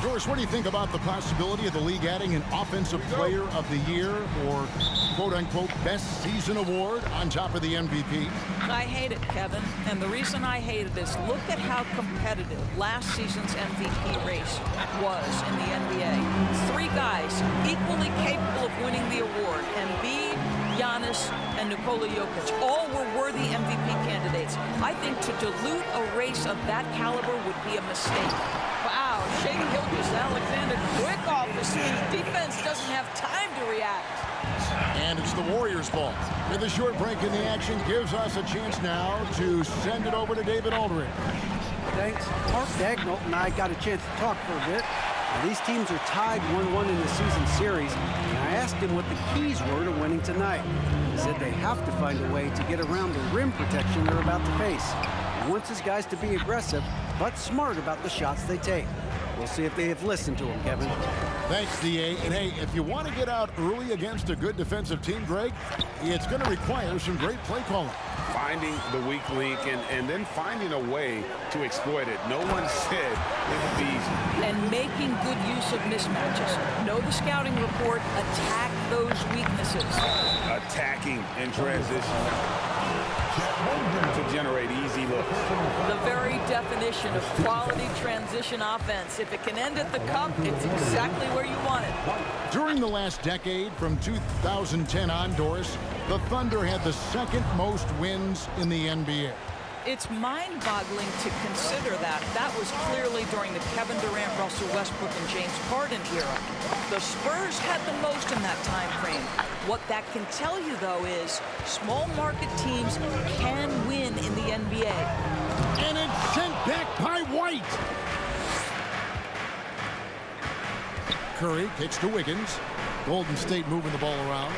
Doris, what do you think about the possibility of the league adding an Offensive Player of the Year or quote-unquote best season award on top of the MVP? I hate it, Kevin. And the reason I hate it is look at how competitive last season's MVP race was in the NBA. 3 guys equally capable of winning the award. Embiid, Giannis, and Nikola Jokic. All were worthy MVP candidates. I think to dilute a race of that caliber would be a mistake. Wow, Shea Gilgeous-Alexander quick off his feet. Defense doesn't have time to react. And it's the Warriors' ball. With a short break in the action gives us a chance now to send it over to David Aldridge. Thanks. Mark Dagnall and I got a chance to talk for a bit. Now, these teams are tied 1-1 in the season series, and I asked him what the keys were to winning tonight. He said they have to find a way to get around the rim protection they're about to face. He wants his guys to be aggressive, but smart about the shots they take. We'll see if they have listened to him, Kevin. Thanks, D.A. And hey, if you want to get out early against a good defensive team, Greg, it's going to require some great play calling. Finding the weak link and then finding a way to exploit it. No one said it would be easy. And making good use of mismatches. Know the scouting report. Attack those weaknesses. Attacking in transition to generate easy looks. The very definition of quality transition offense. If it can end at the cup, it's exactly where you want it. During the last decade, from 2010 on, Doris, the Thunder had the second most wins in the NBA. It's mind-boggling to consider that. That was clearly during the Kevin Durant, Russell Westbrook, and James Harden era. The Spurs had the most in that time frame. What that can tell you, though, is small market teams can win in the NBA. And it's sent back by White. Curry kicks to Wiggins. Golden State moving the ball around.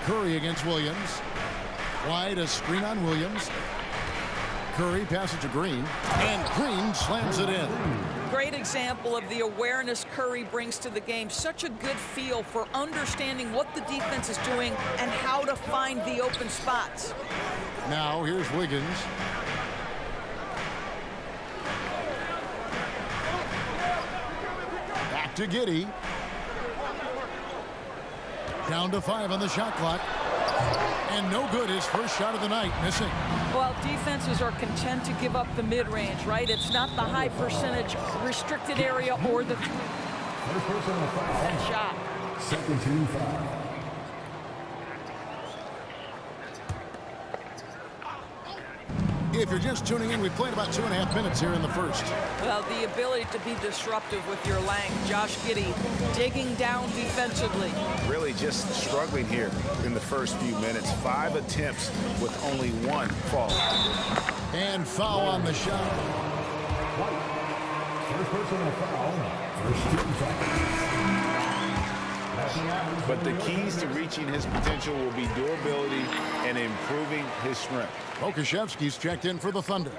Curry against Williams. Wide, a screen on Williams. Curry passes to Green, and Green slams it in. Great example of the awareness Curry brings to the game. Such a good feel for understanding what the defense is doing and how to find the open spots. Now here's Wiggins. Back to Giddey. Down to 5 on the shot clock. And no good, his first shot of the night, missing. Well, defenses are content to give up the mid-range, right? It's not the high percentage restricted area or the shot. Second team foul. If you're just tuning in, we played about 2.5 minutes here in the first. Well, the ability to be disruptive with your length. Josh Giddey digging down defensively. Really just struggling here in the first few minutes. 5 attempts with only 1 fall. And foul on the shot. First personal foul. First team foul. But the keys to reaching his potential will be durability and improving his strength. Pokusevski's checked in for the Thunder.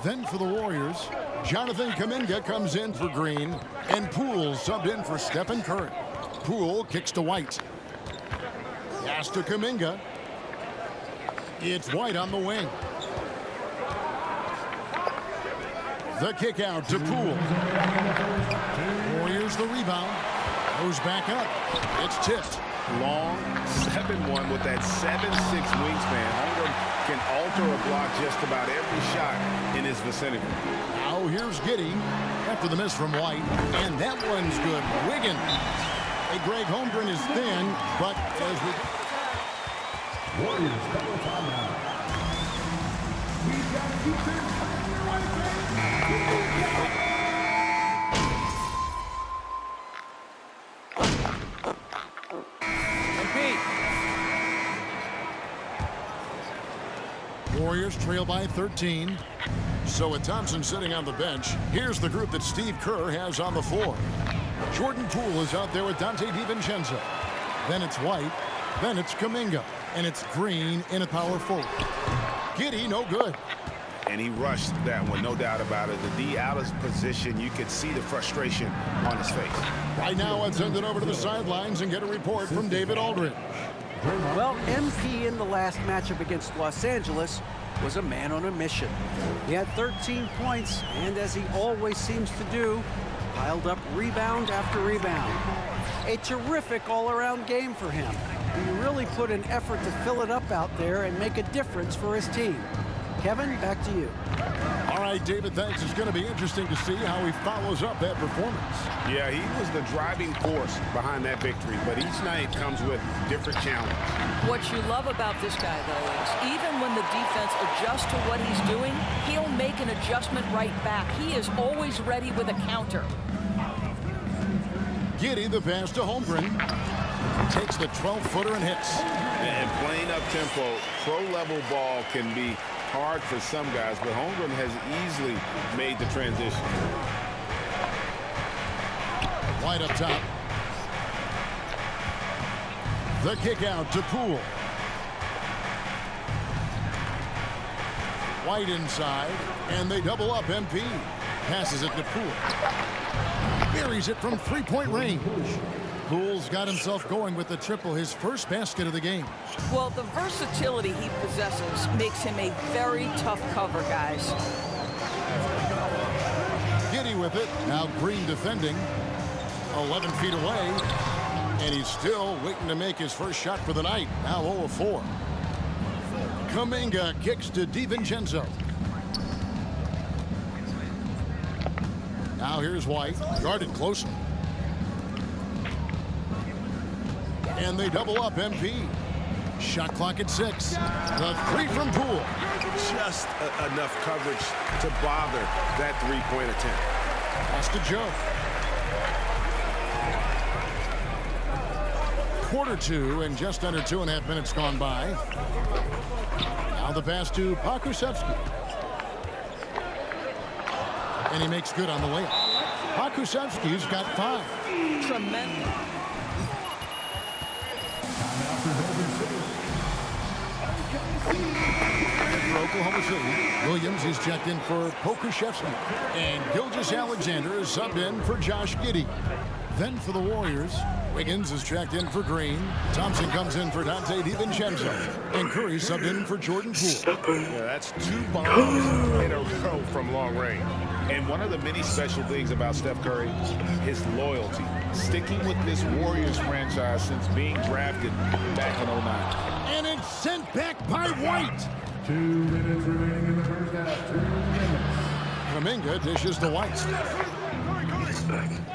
Then for the Warriors, Jonathan Kuminga comes in for Green, and Poole subbed in for Stephen Curry. Poole kicks to White. Pass to Kuminga. It's White on the wing. The kick out to Poole. Warriors the rebound. Goes back up. It's tipped. Long 7-1 with that 7'6" wingspan. Holmgren can alter a block just about every shot in his vicinity. Now here's Giddey after the miss from White. And that one's good. Wiggins. Hey, Greg, Holmgren is thin, but as we... Warriors double timeout. We've got defense coming your way, baby. Warriors trail by 13. So with Thompson sitting on the bench, here's the group that Steve Kerr has on the floor. Jordan Poole is out there with Dante DiVincenzo. Then it's White. Then it's Kuminga. And it's Green in a power forward. Giddey, no good. And he rushed that one, no doubt about it. The D out of position, you could see the frustration on his face. Right now, let's send it over to the sidelines and get a report from David Aldridge. Well, MP in the last matchup against Los Angeles was a man on a mission. He had 13 points, and as he always seems to do, piled up rebound after rebound. A terrific all-around game for him. He really put an effort to fill it up out there and make a difference for his team. Kevin, back to you. All right, David, thanks. It's going to be interesting to see how he follows up that performance. Yeah, he was the driving force behind that victory, but each night comes with different challenges. What you love about this guy, though, is even when the defense adjusts to what he's doing, he'll make an adjustment right back. He is always ready with a counter. Giddey, the pass to Holmgren. Takes the 12-footer and hits. And playing up-tempo, pro-level ball can be hard for some guys, but Holmgren has easily made the transition. White up top. The kick out to Poole. White inside, and they double up MP. Passes it to Poole. Buries it from three-point range. Poole's got himself going with the triple, his first basket of the game. Well, the versatility he possesses makes him a very tough cover, guys. Giddey with it. Now Green defending. 11 feet away. And he's still waiting to make his first shot for the night. Now 0 of 4. Kuminga kicks to DiVincenzo. Now here's White. Guarded closely. And they double up MP. Shot clock at 6. The three from Poole. Just enough coverage to bother that three-point attempt. Pass to Joe. Quarter 2 and just under 2.5 minutes gone by. Now the pass to Pokusevski. And he makes good on the layup. Pokusevski's got 5. Tremendous. For Oklahoma City, Williams is checked in for Pokusevski. And Gilgeous-Alexander is subbed in for Josh Giddey. Then for the Warriors, Wiggins is checked in for Green. Thompson comes in for Dante DiVincenzo. And Curry subbed in for Jordan Poole. Yeah, that's 2 bombs in a row from long range. And one of the many special things about Steph Curry, his loyalty. Sticking with this Warriors franchise since being drafted back in 09. And it's sent back by White. 2 minutes remaining in the first half. 2 minutes. Kuminga dishes to White.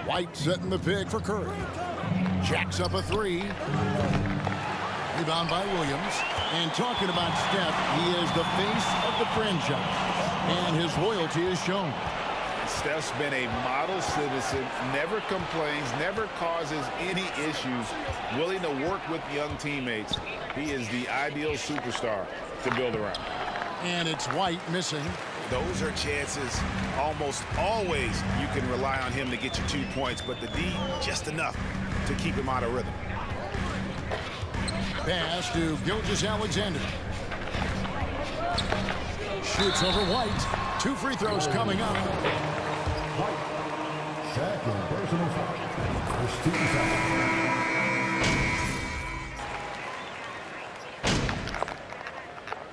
White setting the pick for Curry. Jacks up a 3. Rebound by Williams. And talking about Steph, he is the face of the franchise. And his loyalty is shown. Steph's been a model citizen, never complains, never causes any issues, willing to work with young teammates. He is the ideal superstar to build around. And it's White missing. Those are chances almost always you can rely on him to get you 2 points, but the D just enough to keep him out of rhythm. Pass to Gilgeous-Alexander. Shoots over White. 2 free throws coming up. Second personal foul. First team foul.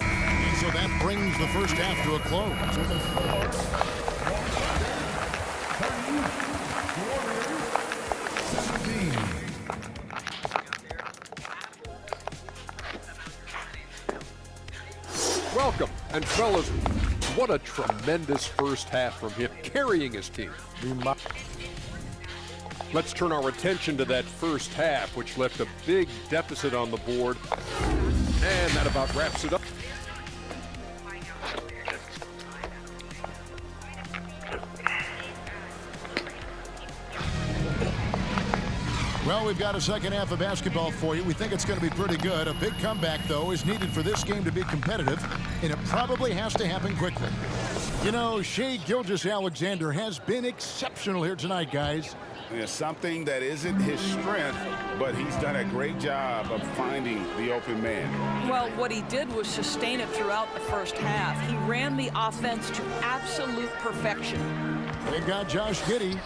And so that brings the first half to a close. Welcome, and fellas, what a tremendous first half from him, carrying his team. Let's turn our attention to that first half, which left a big deficit on the board, and that about wraps it up. Well, we've got a second half of basketball for you. We think it's going to be pretty good. A big comeback, though, is needed for this game to be competitive, and it probably has to happen quickly. You know, Shai Gilgeous-Alexander has been exceptional here tonight, guys. Yeah, something that isn't his strength, but he's done a great job of finding the open man. Well, what he did was sustain it throughout the first half. He ran the offense to absolute perfection. They've got Josh Giddey.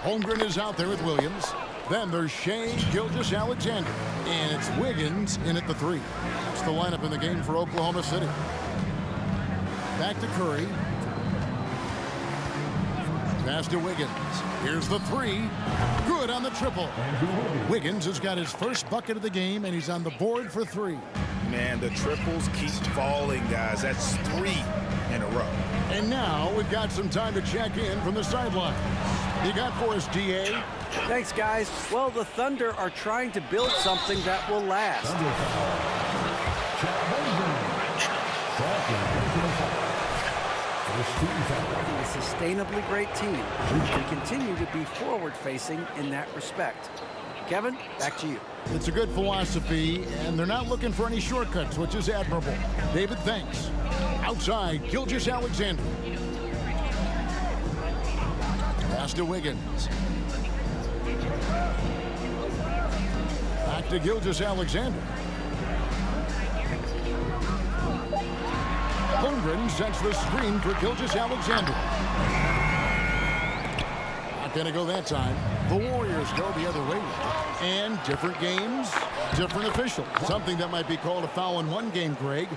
Holmgren is out there with Williams. Then there's Shai Gilgeous-Alexander. And it's Wiggins in at the 3. That's the lineup in the game for Oklahoma City. Back to Curry. Pass to Wiggins. Here's the 3. Good on the triple. Wiggins has got his first bucket of the game, and he's on the board for 3. Man, the triples keep falling, guys. That's 3 in a row. And now we've got some time to check in from the sideline. You got for us, DA? Thanks, guys. Well, the Thunder are trying to build something that will last. A sustainably great team and continue to be forward-facing in that respect. Kevin, back to you. It's a good philosophy, and they're not looking for any shortcuts, which is admirable. David, thanks. Outside, Gilgeous-Alexander. Pass to Wiggins. Back to Gilgeous-Alexander. Holmgren sets the screen for Gilgeous-Alexander. Not going to go that time. The Warriors go the other way. And different games, different officials. Something that might be called a foul in one game, Greg,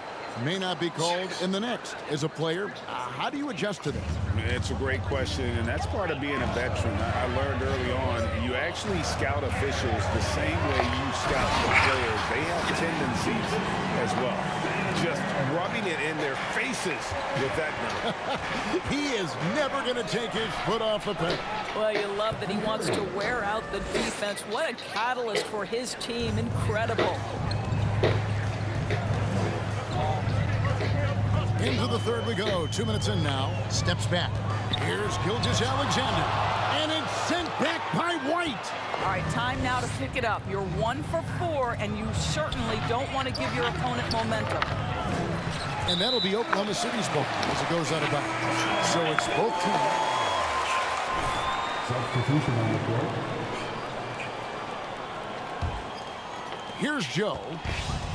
may not be called in the next. As a player, how do you adjust to that? It's a great question, and that's part of being a veteran. I learned early on, you actually scout officials the same way you scout the players. They have tendencies as well. Just rubbing it in their faces with that number. He is never going to take his foot off the pedal. Well, you love that he wants to wear out the defense. What a catalyst for his team. Incredible. Into the third we go. 2 minutes in now. Steps back. Here's Gilgeous-Alexander. And it's sent back by White. All right, time now to pick it up. You're 1 for 4, and you certainly don't want to give your opponent momentum. And that'll be Oklahoma City's ball as it goes out of bounds. So it's both teams. Substitution on the court. Here's Joe.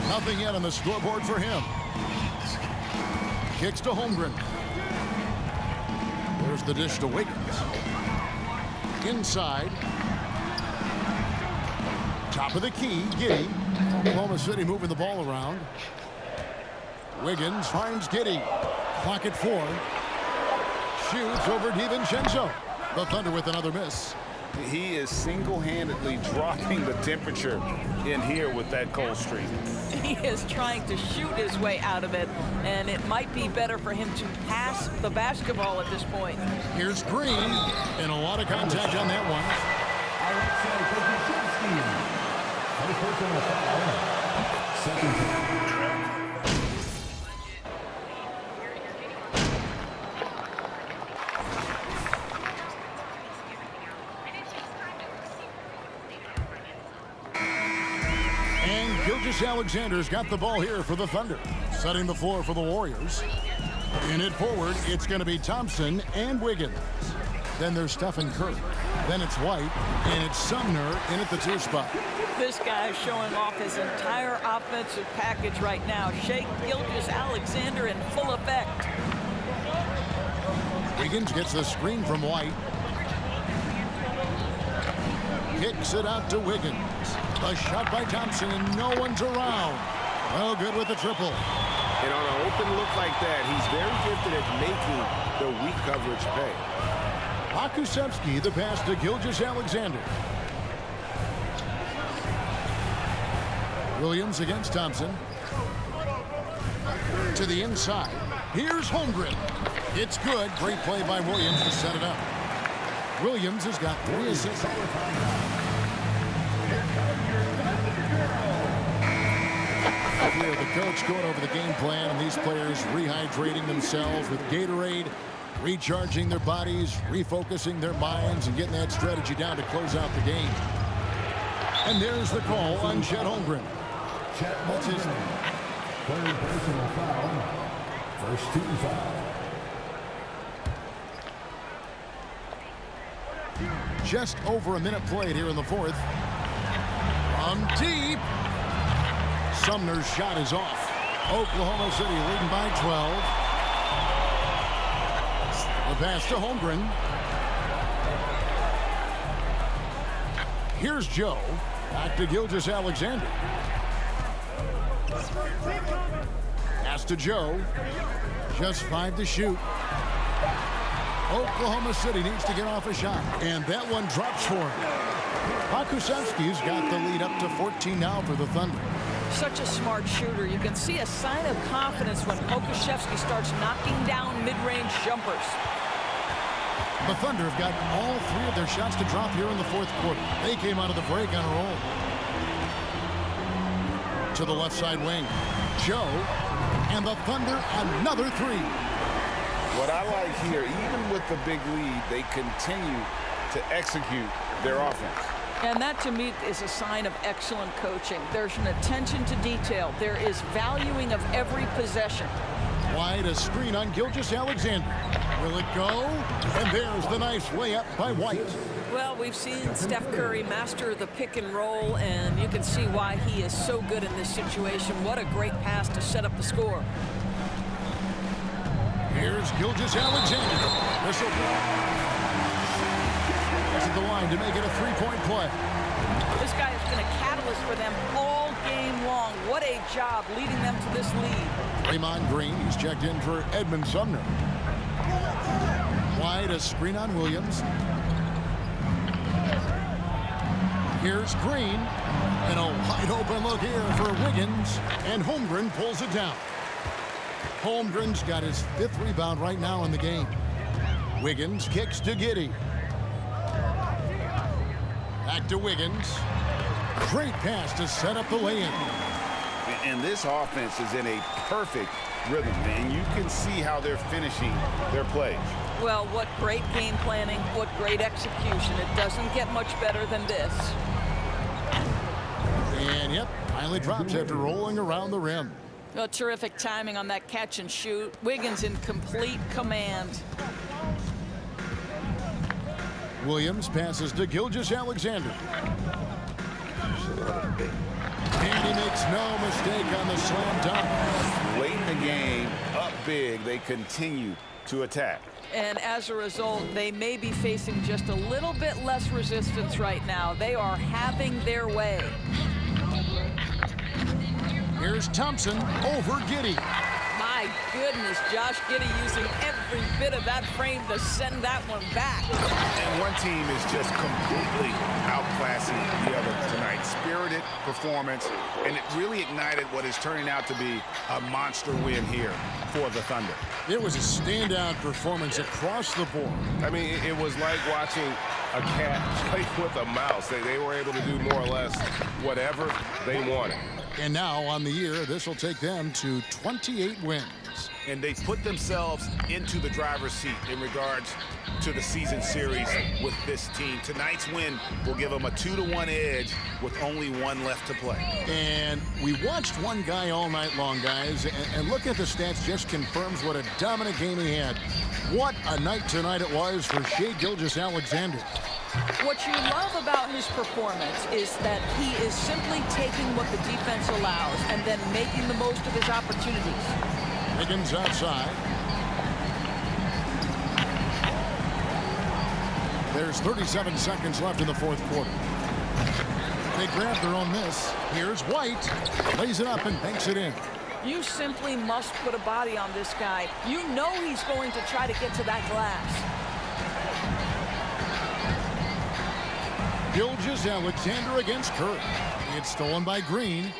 Nothing yet on the scoreboard for him. Kicks to Holmgren. There's the dish to Wiggins. Inside. Top of the key, Giddey. Oklahoma City moving the ball around. Wiggins finds Giddey. Clock at 4. Shoots over DiVincenzo. The Thunder with another miss. He is single-handedly dropping the temperature in here with that cold streak. He is trying to shoot his way out of it, and it might be better for him to pass the basketball at this point. Here's Green, and a lot of contact on that one. Second. Gilgeous-Alexander's got the ball here for the Thunder, setting the floor for the Warriors. In it forward, it's going to be Thompson and Wiggins. Then there's Stephen Curry. Then it's White, and it's Sumner in at the 2 spot. This guy is showing off his entire offensive package right now. Shake Gilgeous-Alexander in full effect. Wiggins gets the screen from White. Kicks it out to Wiggins. A shot by Thompson, and no one's around. Well, good with the triple. And on an open look like that, he's very gifted at making the weak coverage pay. Pokusevski, the pass to Gilgeous-Alexander. Williams against Thompson. To the inside. Here's Holmgren. It's good. Great play by Williams to set it up. Williams has got 3 assists. The coach going over the game plan, and these players rehydrating themselves with Gatorade, recharging their bodies, refocusing their minds, and getting that strategy down to close out the game. And there's the call on Chet Holmgren. That's his Third personal foul. First team foul. Just over a minute played here in the fourth. From deep. Sumner's shot is off. Oklahoma City leading by 12. The pass to Holmgren. Here's Joe. Back to Gilgeous-Alexander. Pass to Joe. Just 5 to shoot. Oklahoma City needs to get off a shot, and that one drops for him. Pakusevski's got the lead up to 14 now for the Thunder. Such a smart shooter. You can see a sign of confidence when Pokusevski starts knocking down mid-range jumpers. The Thunder have got all 3 of their shots to drop here in the fourth quarter. They came out of the break on a roll. To the left side wing. Joe, and the Thunder another 3. What I like here, even with the big lead, they continue to execute their offense. And that, to me, is a sign of excellent coaching. There's an attention to detail. There is valuing of every possession. Wide, a screen on Gilgeous-Alexander. Will it go? And there's the nice layup by White. Well, we've seen Steph Curry master the pick and roll, and you can see why he is so good in this situation. What a great pass to set up the score. Here's Gilgeous-Alexander. Whistle. To the line to make it a 3-point play. This guy has been a catalyst for them all game long. What a job leading them to this lead. Draymond Green, he's checked in for Edmund Sumner. Wide, a screen on Williams. Here's Green, and a wide open look here for Wiggins, and Holmgren pulls it down. Holmgren's got his 5th rebound right now in the game. Wiggins kicks to Giddey. Back to Wiggins. Great pass to set up the lay-in. And this offense is in a perfect rhythm, and you can see how they're finishing their plays. Well, what great game planning, what great execution. It doesn't get much better than this. And yep, finally drops after rolling around the rim. Oh, terrific timing on that catch and shoot. Wiggins in complete command. Williams passes to Gilgeous-Alexander. And he makes no mistake on the slam dunk. Late in the game, up big, they continue to attack. And as a result, they may be facing just a little bit less resistance right now. They are having their way. Here's Thompson over Giddey. My goodness, Josh Giddey using every bit of that frame to send that one back. And one team is just completely outclassing the other tonight. Spirited performance, and it really ignited what is turning out to be a monster win here for the Thunder. It was a standout performance across the board. I mean, it was like watching a cat play with a mouse. They were able to do more or less whatever they wanted. And now on the year, this will take them to 28 wins. And they put themselves into the driver's seat in regards to the season series with this team. Tonight's win will give them a 2-1 edge with only 1 left to play. And we watched one guy all night long, guys, and look at the stats, just confirms what a dominant game he had. What a night tonight it was for Shai Gilgeous-Alexander. What you love about his performance is that he is simply taking what the defense allows and then making the most of his opportunities. Wiggins outside. There's 37 seconds left in the fourth quarter. They grab their own miss. Here's White. Lays it up and banks it in. You simply must put a body on this guy. You know he's going to try to get to that glass. Gilgeous-Alexander against Curry. It's stolen by Green.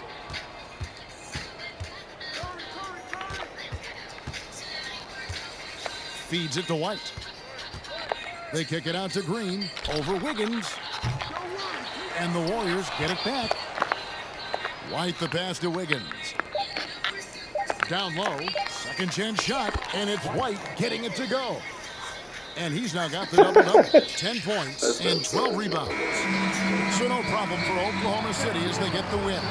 Feeds it to White. They kick it out to Green over Wiggins. And the Warriors get it back. White the pass to Wiggins. Down low, second chance shot, and it's White getting it to go. And he's now got the double-double, 10 points and 12 rebounds. So no problem for Oklahoma City as they get the win.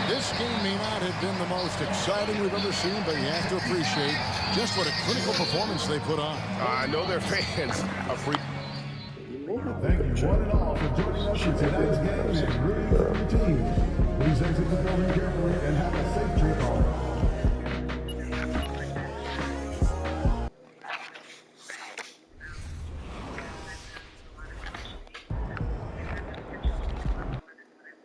This game may not have been the most exciting we've ever seen, but you have to appreciate just what a clinical performance they put on. I know their fans appreciate. Thank you one and all for joining us in tonight's game and rooting for your team. Please exit the building carefully and have a safe trip home.